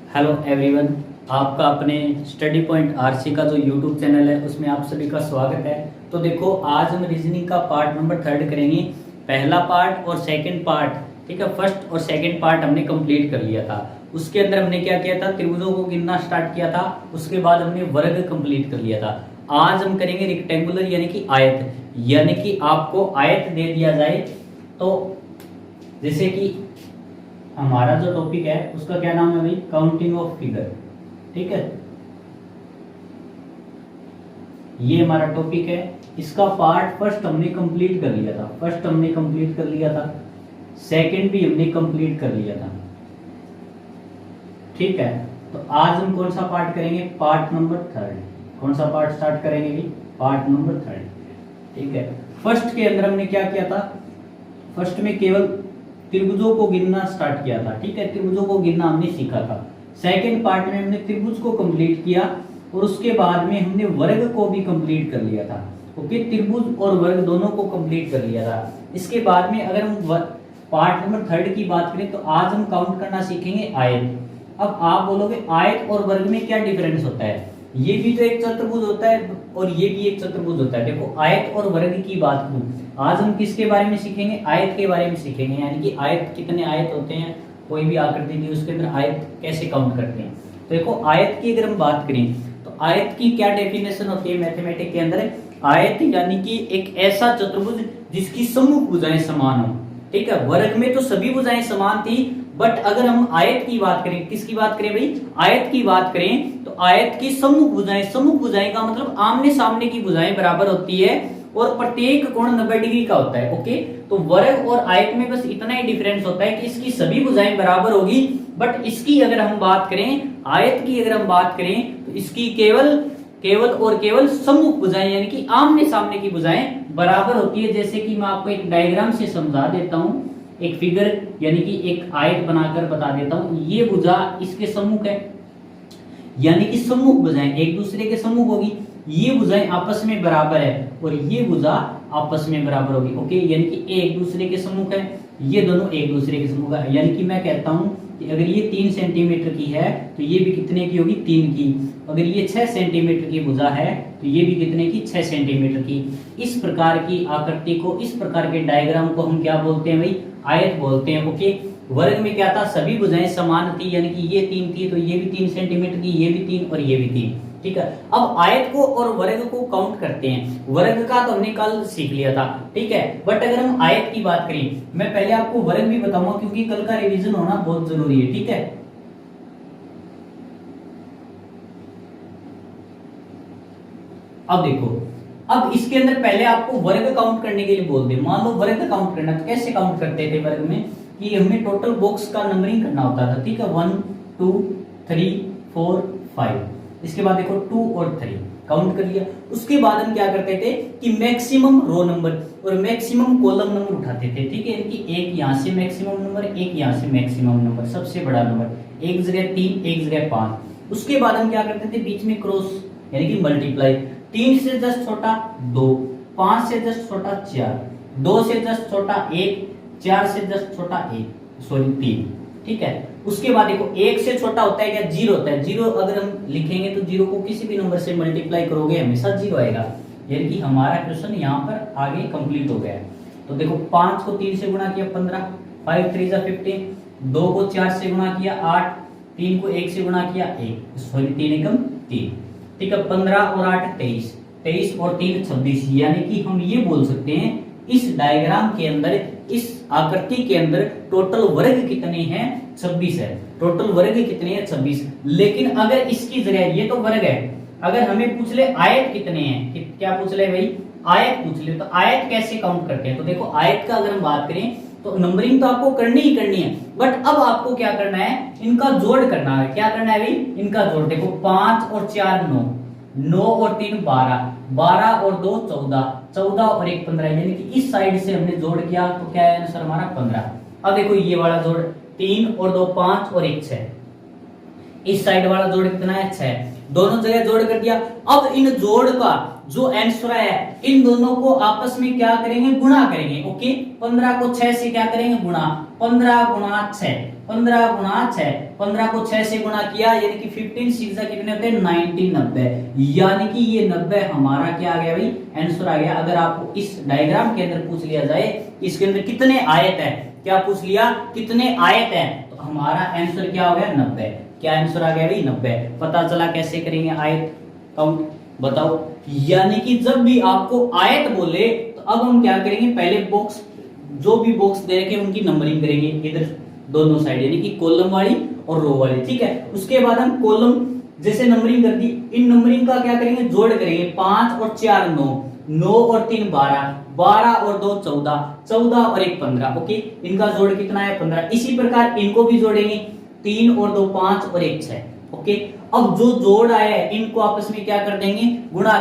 Hello everyone, आपका अपने study point RC का जो यूट्यूब चैनल है उसमें आप सभी का स्वागत है। तो देखो, आज हम रीजनिंग का पार्ट नंबर 3 करेंगे। पहला पार्ट और सेकंड पार्ट, ठीक है, फर्स्ट और सेकंड पार्ट हमने कंप्लीट कर लिया था। उसके अंदर हमने क्या किया था, त्रिभुजों को गिनना स्टार्ट किया था। उसके बाद हमने वर्ग कंप्लीट कर लिया था। आज हम करेंगे रेक्टेंगुलर यानी कि आयत, यानी कि आपको आयत दे दिया जाए तो जैसे कि हमारा जो टॉपिक है उसका क्या नाम है भाई, काउंटिंग ऑफ फिगर, ठीक है। ये हमारा टॉपिक है। इसका पार्ट फर्स्ट हमने कंप्लीट कर लिया था, सेकंड भी हमने कंप्लीट कर लिया था, ठीक है। तो आज हम कौन सा पार्ट करेंगे, पार्ट नंबर 3। कौन सा पार्ट स्टार्ट करेंगे भाई, पार्ट नंबर 3, ठीक है। फर्स्ट के अंदर हमने क्या किया था, फर्स्ट में केवल त्रिभुजों को गिनना स्टार्ट किया था, ठीक है, त्रिभुजों को गिनना हमने सीखा था। सेकंड पार्ट में हमने त्रिभुज को कंप्लीट किया और उसके बाद में हमने वर्ग को भी कंप्लीट कर लिया था। ओके, त्रिभुज और वर्ग दोनों को कंप्लीट कर लिया था। इसके बाद में अगर हम पार्ट नंबर 3 की बात करें तो आज हम काउंट करना सीखेंगे आयत। अब आप बोलोगे आयत और वर्ग में क्या डिफरेंस होता है, ये भी तो एक चतुर्भुज होता है और ये भी एक चतुर्भुज होता है। देखो, आयत और वर्ग की बात करूं, आज हम किसके बारे में सीखेंगे, आयत के बारे में सीखेंगे। यानी कि आयत, कितने आयत होते हैं, कोई भी आकृति दी उसके अंदर आयत कैसे काउंट करते हैं। तो देखो, आयत की अगर हम बात करें तो आयत की क्या डेफिनेशन होती है मैथमेटिक्स के अंदर। आयत यानी कि एक ऐसा चतुर्भुज जिसकी सम्मुख भुजाएं समान हो, ठीक है। वर्ग में तो सभी भुजाएं समान थी, बट अगर हम आयत की बात करें, किसकी बात करें भाई, आयत की बात करें तो आयत की सम्मुख भुजाएं का मतलब आमने सामने की भुजाएं बराबर होती है और प्रत्येक कोण 90 डिग्री का होता है। ओके, तो वर्ग और आयत में बस इतना ही डिफरेंस होता है कि इसकी सभी भुजाएं बराबर होगी, बट इसकी अगर हम बात करें, आयत की अगर हम बात करें तो इसकी केवल सम्मुख भुजाएं यानी कि आमने सामने की भुजाएं बराबर होती है। जैसे कि मैं आपको एक डायग्राम से समझा देता हूं, एक फिगर यानी कि एक आयत बनाकर बता देता हूं। ये भुजा इसके सम्मुख है, यानी कि सम्मुख भुजाएं एक दूसरे के सम्मुख होगी। ये भुजाएं आपस में बराबर है और ये भुजा आपस में बराबर होगी। ओके, यानी कि एक दूसरे के सम्मुख है, ये दोनों एक दूसरे के सम्मुख है। यानी कि मैं कहता हूं कि अगर ये 3 सेंटीमीटर की है तो ये भी कितने की होगी, 3 की। अगर ये 6 सेंटीमीटर की भुजा है तो ये भी कितने की, 6 सेंटीमीटर की। इस प्रकार की आकृति को, इस प्रकार के डायग्राम को हम क्या बोलते हैं भाई, आयत बोलते हैं। ओके, वर्ग में क्या था, सभी भुजाएं समान थी, यानी कि ये 3 थी तो ये भी 3 सेंटीमीटर की, ये भी 3 और ये भी 3, ठीक है। अब आयत को और वर्ग को काउंट करते हैं। वर्ग का तो हमने कल सीख लिया था, ठीक है, बट अगर हम आयत की बात करें, मैं पहले आपको वर्ग भी बताऊंगा क्योंकि कल का रिवीजन होना बहुत जरूरी है, ठीक है। अब देखो, अब इसके अंदर पहले आपको वर्ग काउंट करने के लिए बोल दे। मान लो वर्ग काउंट करना, तो कैसे काउंट करते थे वर्ग में, कि हमें टोटल बॉक्स का नंबरिंग करना होता था, ठीक है। 1 2 3 4 5। इसके बाद देखो 2 और 3 काउंट कर लिया। उसके बाद हम क्या करते थे कि मैक्सिमम रो नंबर और मैक्सिमम कॉलम नंबर उठाते थे, ठीक है। यानी कि एक यहाँ से मैक्सिमम नंबर, एक यहाँ से मैक्सिमम नंबर, सबसे बड़ा नंबर, एक जगह 3, एक जगह 5। उसके बाद हम क्या करते थे, बीच में क्रॉस यानी कि मल्टीप्लाई। 3 से 10 छोटा 2, 5 से 10 छोटा 4, 2 से 10 छोटा 1, 4 से 10 छोटा 3, ठीक है। उसके बाद देखो, 1 से छोटा होता है क्या, 0 होता है। 0 अगर हम लिखेंगे तो 0 को किसी भी नंबर से मल्टीप्लाई करोगे हमेशा 0 आएगा। यानी कि हमारा क्वेश्चन यहाँ पर आगे कंप्लीट हो गया है। तो देखो, 5 को 3 से गुणा किया 15, 5 3 जा 15, 2 को 4 से गुणा किया 8, 3 को 1 से गुणा किया 1, सॉरी 3 एकम 3, ठीक है। 15 और 8 23, 23 और 3 26। यानी कि हम ये बोल सकते हैं इस डायग्राम के अंदर, इस आकृति के अंदर टोटल वर्ग कितने हैं, 26 है। टोटल वर्ग कितने हैं, 26। लेकिन अगर इसकी जगह, ये तो वर्ग है, अगर हमें पूछ ले आयत कितने हैं, कि क्या पूछ ले भाई, आयत पूछ ले, तो आयत कैसे काउंट करते हैं। तो देखो, आयत का अगर हम बात करें तो नंबरिंग तो आपको करनी ही करनी है, बट अब आपको क्या करना है, इनका जोड़ करना है। क्या करना है भाई, इनका जोड़। देखो, 5 और 4 9, 9 और 3 12, 12 और 2 14, 14 और 1 15। यानी कि इस साइड से हमने जोड़ किया तो क्या है आंसर हमारा 15। अब देखो, ये वाला जोड़ 3 और 2 5 और 1 6, इस साइड वाला जोड़ कितना है, 6। दोनों जगह जोड़ कर दिया। अब इन जोड़ का जो आंसर है, इन दोनों को आपस में क्या करेंगे, गुणा करेंगे। ओके, 15 को 6 से क्या करेंगे, गुणा। 15 गुणा 6, 15 गुणा 6, 15 को 6 से गुणा किया यानी कि 15 6 कितने होते हैं 90, 90, यानी कि ये 90 हमारा क्या आ गया भाई आंसर आ गया। अगर आपको इस डायग्राम के अंदर पूछ लिया जाए इसके अंदर कितने आयत है, क्या पूछ लिया कितने आयत है, तो हमारा आंसर क्या हो गया 90। क्या आंसर आ गया भाई 90। पता चला कैसे करेंगे आयत काउंट, बताओ। यानी कि जब भी आपको आयत बोले तो अब हम क्या करेंगे, पहले बॉक्स जो भी बॉक्स दे रखे उनकी नंबरिंग करेंगे इधर दोनों साइड, यानी कि कॉलम वाली और रो वाली, ठीक है। उसके बाद हम कॉलम जैसे नंबरिंग कर दी, इन नंबरिंग का क्या करेंगे जोड़ करेंगे, 5 और 4 9, 9 और 3 12, 12 और 2 14, 14 और 1 15, ओके। इनका जोड़ कितना है 15। इसी प्रकार इनको भी जोड़ेंगे, 3 और 2 5 और 1 6, ओके। अब जो जोड़ आया है इनको आपस में क्या कर देंगे गुणा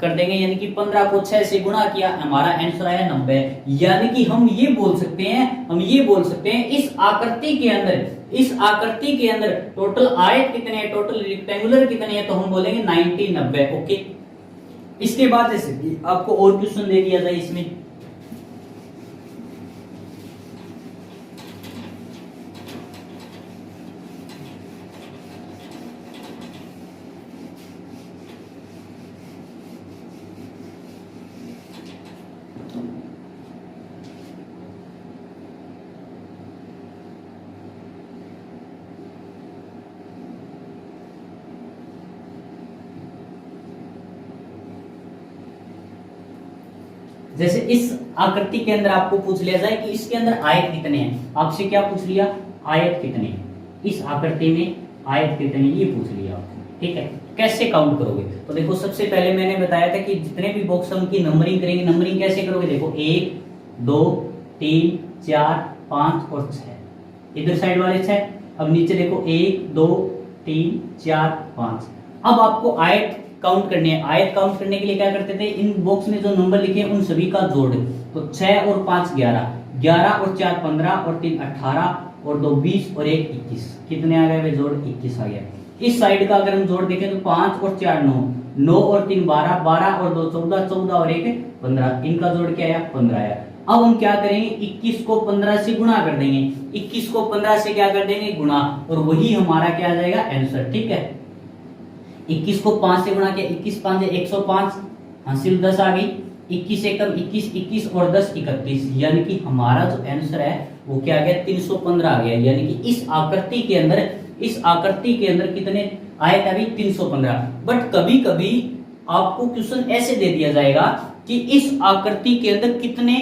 कर देंगे, यानी कि 15 को 6 से गुणा किया, हमारा आंसर आया 90। यानी कि हम ये बोल सकते हैं इस आकृति के अंदर टोटल आयत कितने हैं, टोटल रेक्टेंगुलर कितने हैं, तो हम बोलेंगे 90 90, ओके। इसके बाद जैसे आपको और क्वेश्चन दे दिया जाए इसमें, जैसे इस आकृति के अंदर आपको पूछ लिया जाए कि इसके अंदर आयत कितने हैं, आपसे क्या पूछ लिया आयत कितने हैं, इस आकृति में आयत कितने ये पूछ लिया आपको, ठीक है। कैसे काउंट करोगे, तो देखो सबसे पहले मैंने बताया था कि जितने भी बॉक्स हम की नंबरिंग करेंगे, नंबरिंग कैसे करोगे, देखो 1 2 3 4 5 और 6, इधर साइड वाले 6, अब नीचे देखो 1 2 3 4 5। अब आपको आयत काउंट करनी है, आयत काउंट करने के लिए क्या करते थे, इन बॉक्स में जो नंबर लिखे हैं उन सभी का जोड़, तो 6 और 5 11, 11 और 4 15 और 3 18 और 2 20 और 1 21, कितने आ गए जोड़ 21 आ गया। इस साइड का अगर हम जोड़ देखें तो 5 और 4 9, 9 और 3 12, 12 और 2 14, 14 और 1 15, इनका जोड़ क्या आया 15 आया। अब हम क्या करेंगे 21 को 15 से गुणा कर देंगे, 21 को 15 से क्या कर देंगे गुणा, और वही हमारा क्या आ जाएगा आंसर, ठीक है। 21 को 5 से गुणा किया, 21 5 105, हासिल 10 आ गई, 21 एकम 21, 21 और 10 31, यानी कि हमारा जो आंसर है वो क्या आ गया 315 आ गया। यानी कि इस आकृति के अंदर कितने आयत अभी 315। बट कभी कभी आपको क्वेश्चन ऐसे दे दिया जाएगा कि इस आकृति के अंदर कितने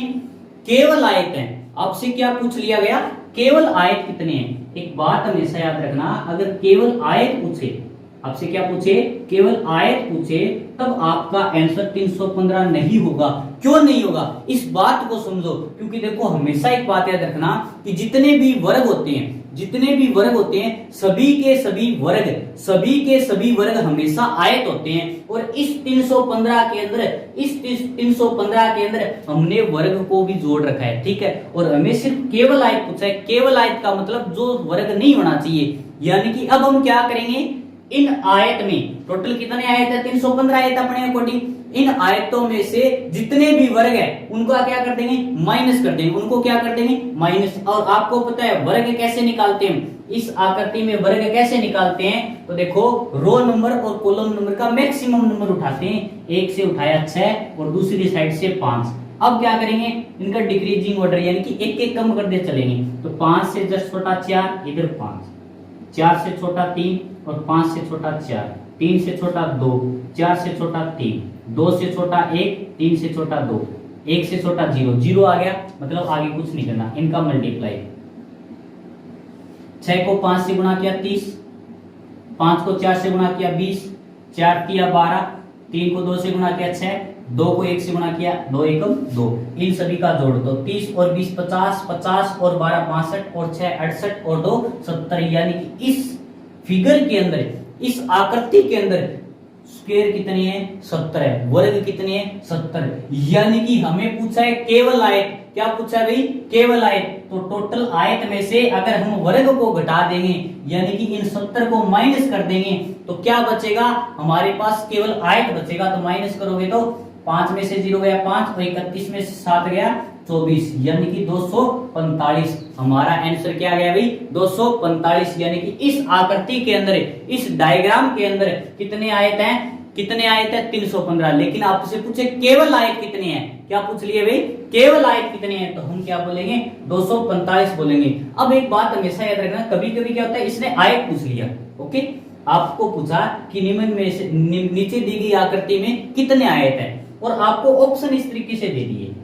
केवल आयत हैं, आपसे क्या पूछ लिया गया केवल आयत कितने हैं। एक बात हमेशा याद रखना, अगर केवल आयत पूछे, आपसे क्या पूछे केवल आयत पूछे, तब आपका आंसर 315 नहीं होगा। क्यों नहीं होगा इस बात को समझो, क्योंकि देखो हमेशा एक बात याद रखना कि जितने भी वर्ग होते हैं सभी के सभी वर्ग हमेशा आयत होते हैं। और इस 315 के अंदर हमने वर्ग को भी जोड़ रखा है, ठीक है। और हमें सिर्फ केवल आयत पूछा है, केवल आयत का मतलब जो वर्ग नहीं होना चाहिए। यानी कि अब हम क्या करेंगे, इन आयत में टोटल कितने आयत है 315 आयत अपने अकॉर्डिंग, इन आयतों में से जितने भी वर्ग है उनको क्या कर देंगे माइनस कर देंगे, उनको क्या कर देंगे माइनस। और आपको पता है वर्ग कैसे निकालते हैं, इस आकृति में वर्ग कैसे निकालते हैं, तो देखो रो नंबर और कॉलम नंबर का मैक्सिमम नंबर उठाते हैं, एक से उठाया 6 और दूसरी साइड से 5। अब क्या करेंगे इनका डिक्रीजिंग ऑर्डर, यानी कि एक एक कम करते चलेंगे। तो 5 से जस्ट छोटा 4, इधर 5, 4 से छोटा 3 और 5 से छोटा 4, 3 से छोटा 2, 4 से छोटा 3, 2 से छोटा 1, 3 से छोटा 2, 1 से छोटा 0, 0 आ गया, मतलब आगे कुछ नहीं करना, इनका मल्टीप्लाई। 6 को 5 से गुणा किया 30, 5 को 4 से गुणा किया 20, 4 किया 12, 3 को 2 से गुणा किया 6, 2 को 1 से गुणा किया 2 एकम 2, इन सभी का जोड़ दो 30 और 20 50, 50 और 12 62 और 6 68 और 2 70। यानी कि इस फिगर के अंदर, इस आकृति के अंदर स्क्वायर कितने हैं 70 है, वर्ग कितने हैं 70। यानी कि हमें पूछा है केवल आयत, क्या पूछा है भाई केवल आयत। तो टोटल आयत में से अगर हम वर्ग को घटा देंगे, यानी कि इन 70 को माइनस कर देंगे, तो क्या बचेगा हमारे पास केवल आयत बचेगा। तो माइनस करोगे तो 5 में से 0 गया 5 और 31 में से 7 गया 24, यानी कि 245। हमारा आंसर क्या आ गया भाई 245, यानी कि इस आकृति के अंदर, इस डायग्राम के अंदर कितने आयत हैं, कितने आयत है 315। लेकिन आपसे पूछे केवल आयत कितने हैं, क्या पूछ लिए भाई, केवल आयत कितने हैं, तो हम क्या बोलेंगे 245 बोलेंगे। अब एक बात हमेशा याद रखना, कभी कभी क्या होता है इसने आयत पूछ लिया, ओके, आपको पूछा कि निम्न में से नीचे दी गई आकृति में कितने आयत हैं, और आपको ऑप्शन इस तरीके से दे दिए।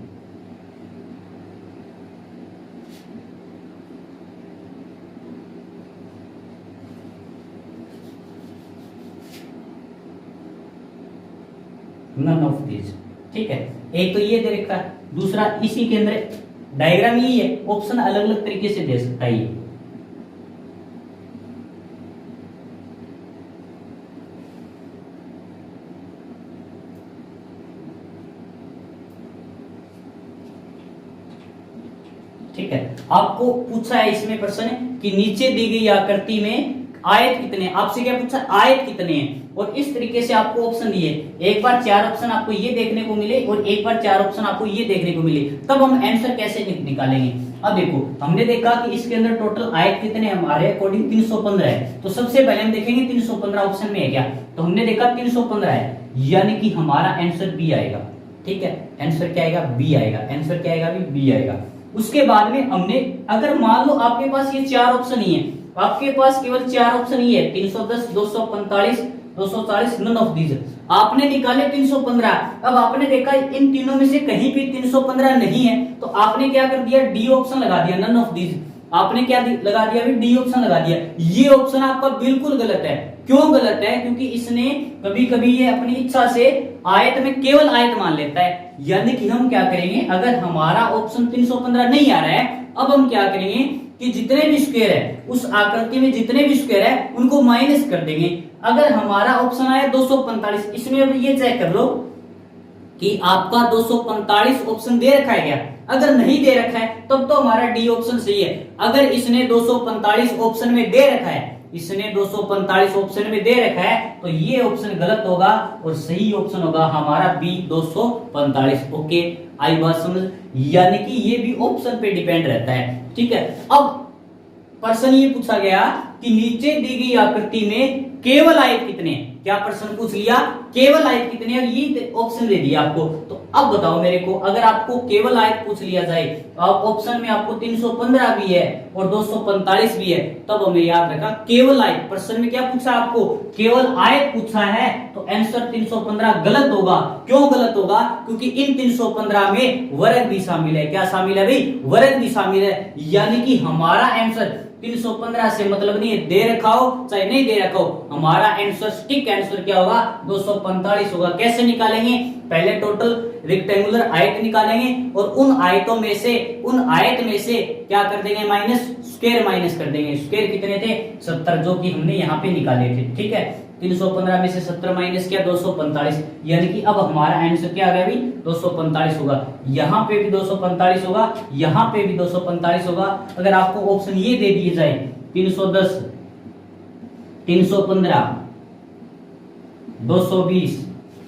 नन ऑफ दिस, ठीक है, एक तो ये दे रखा है, दूसरा इसी के अंदर डायग्राम यही है, ऑप्शन अलग अलग तरीके से दे सकता है ये। ठीक है, आपको पूछा है इसमें प्रश्न कि नीचे दी गई आकृति में आयत कितने, आपसे क्या पूछा आयत कितने हैं, और इस तरीके से आपको ऑप्शन दिए, एक बार 4 ऑप्शन आपको ये देखने को मिले और एक बार 4 ऑप्शन आपको ये देखने को मिले, तब हम आंसर कैसे निकालेंगे। अब देखो हमने देखा कि इसके अंदर टोटल आयत कितने हमारे अकॉर्डिंग 315 है, तो सबसे पहले हम देखेंगे 315 ऑप्शन में है क्या, तो हमने देखा 315 है, यानी कि हमारा आंसर बी आएगा। ठीक है, आंसर क्या आएगा, बी आएगा, आंसर क्या आएगा, बी आएगा। उसके बाद में हमने, अगर मान लो आपके पास ये 4 ऑप्शन ही है, आपके पास केवल 4 ऑप्शन ही है, 310, 245, 240, नन ऑफ दीज, आपने निकाले 315। अब आपने देखा इन तीनों में से कहीं भी 315 नहीं है, तो आपने क्या कर दिया, डी ऑप्शन लगा दिया, नन ऑफ दीज। आपने क्या लगा दिया, डी ऑप्शन लगा दिया। ये ऑप्शन आपका बिल्कुल गलत है। क्यों गलत है, क्योंकि इसने कभी कभी ये अपनी इच्छा से आयत में केवल आयत मान लेता है। यानी कि हम क्या करेंगे, अगर हमारा ऑप्शन 315 नहीं आ रहा है, अब हम क्या करेंगे कि जितने भी स्क्वायर है उस आकृति में, जितने भी स्क्वायर है उनको माइनस कर देंगे। अगर हमारा ऑप्शन आया 245, इसमें अब ये चेक कर लो कि आपका 245 ऑप्शन दे रखा है क्या, अगर नहीं दे रखा है तब तो हमारा डी ऑप्शन सही है। अगर इसने 245 ऑप्शन में दे रखा है, इसने 245 ऑप्शन में दे रखा है, तो ये ऑप्शन गलत होगा और सही ऑप्शन होगा हमारा बी 245। ओके, आई बात समझ, यानी कि ये भी ऑप्शन पे डिपेंड रहता है। ठीक है, अब प्रश्न ये पूछा गया कि नीचे दी गई आकृति में केवल आयत कितने हैं, क्या प्रश्न पूछ लिया, केवल आयत कितने हैं, और ये ऑप्शन दे दिया आपको। तो अब बताओ मेरे को, अगर आपको केवल आयत पूछ लिया जाए, तो आप ऑप्शन में आपको 315 भी है और 245 भी है, तब हमें याद रखना केवल आयत। प्रश्न में क्या पूछा आपको, केवल आयत पूछा है, तो आंसर 315 गलत होगा। क्यों गलत होगा, क्योंकि इन 315 में वर्ग भी शामिल है। क्या शामिल है भाई, वर्ग भी शामिल है। यानी कि हमारा आंसर 315 से मतलब नहीं है, दे रखा हो चाहे नहीं दे रखा हो, हमारा आंसर स्टिक आंसर क्या होगा, 245 होगा। कैसे निकालेंगे, पहले टोटल रेक्टेंगुलर आयत निकालेंगे और उन आयतों में से, उन आयत में से क्या कर देंगे, माइनस, स्क्वायर माइनस कर देंगे। स्क्वायर कितने थे, 70, जो कि हमने यहाँ पे निकाले थे। ठीक है, 315 में से 70 माइनस किया 245, यानी कि अब हमारा आंसर क्या आ गया भाई, 245 होगा। यहाँ पे भी 245 होगा, यहाँ पे भी 245 होगा। अगर आपको ऑप्शन ये दे दिए जाए 310, 315, 220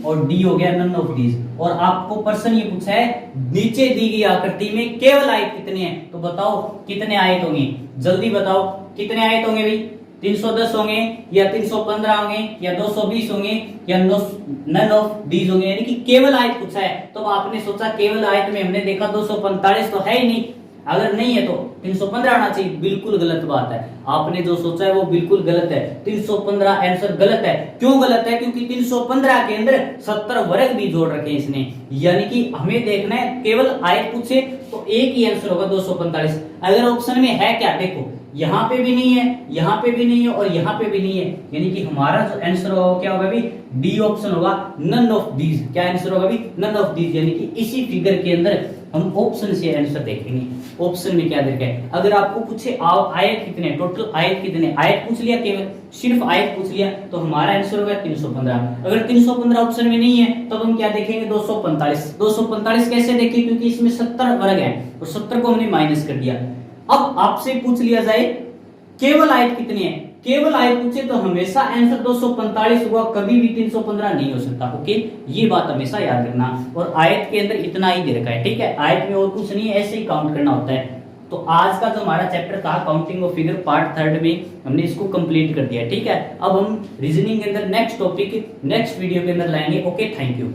और डी हो गया नन ऑफ दीज, और आपको प्रश्न ये पूछा है नीचे दी गई आकृति में केवल आयत कितने हैं, तो बताओ कितने आयत होंगे, जल्दी बताओ कितने आयत होंगे भाई, 310 होंगे या 315 होंगे या 220 होंगे या नन ऑफ दीज होंगे। यानी कि केवल आयत पूछा है, तो आपने सोचा केवल आयत में हमने देखा 245 तो है ही नहीं, अगर नहीं है तो 315 आना चाहिए। बिल्कुल गलत बात है, आपने जो सोचा है वो बिल्कुल गलत है। 315 आंसर गलत है। क्यों गलत है, क्योंकि 315 के अंदर 70 वर्ग भी जोड़ रखे इसने। यानी कि हमें देखना है केवल आयत पूछे तो एक ही आंसर होगा 245। अगर ऑप्शन में है क्या, देखो यहाँ पे भी नहीं है, यहाँ पे भी नहीं है और यहाँ पे भी नहीं है, यानी कि हमारा जो आंसर होगा क्या होगा भाई, डी ऑप्शन होगा, नन ऑफ दीज। क्या आंसर होगा भाई, नन ऑफ दीज। यानी कि इसी फिगर के अंदर हम ऑप्शन से आंसर देखेंगे। ऑप्शन में क्या देखा है, अगर आपको पूछे आयत कितने, टोटल आयत कितने, आयत पूछ लिया, केवल सिर्फ आयत पूछ लिया, तो हमारा आंसर होगा 315। अगर 315 ऑप्शन में नहीं है तब हम क्या देखेंगे, 245। 245 कैसे देखें, क्योंकि इसमें 70 वर्ग है और 70 को हमने माइनस कर दिया। अब आपसे पूछ लिया जाए केवल आयत कितनी है, केवल आयत पूछे तो हमेशा आंसर 245 होगा, कभी भी 315 नहीं हो सकता। ओके, ये बात हमेशा याद रखना। और आयत के अंदर इतना ही दे रखा है। ठीक है, आयत में और कुछ नहीं है, ऐसे ही काउंट करना होता है। तो आज का जो हमारा चैप्टर था counting of figure part third में हमने इसको कंप्लीट कर दिया। ठीक है, अब हम रीजनिंग के अंदर नेक्स्ट टॉपिक नेक्स्ट वीडियो के अंदर लाएंगे। Okay, thank you.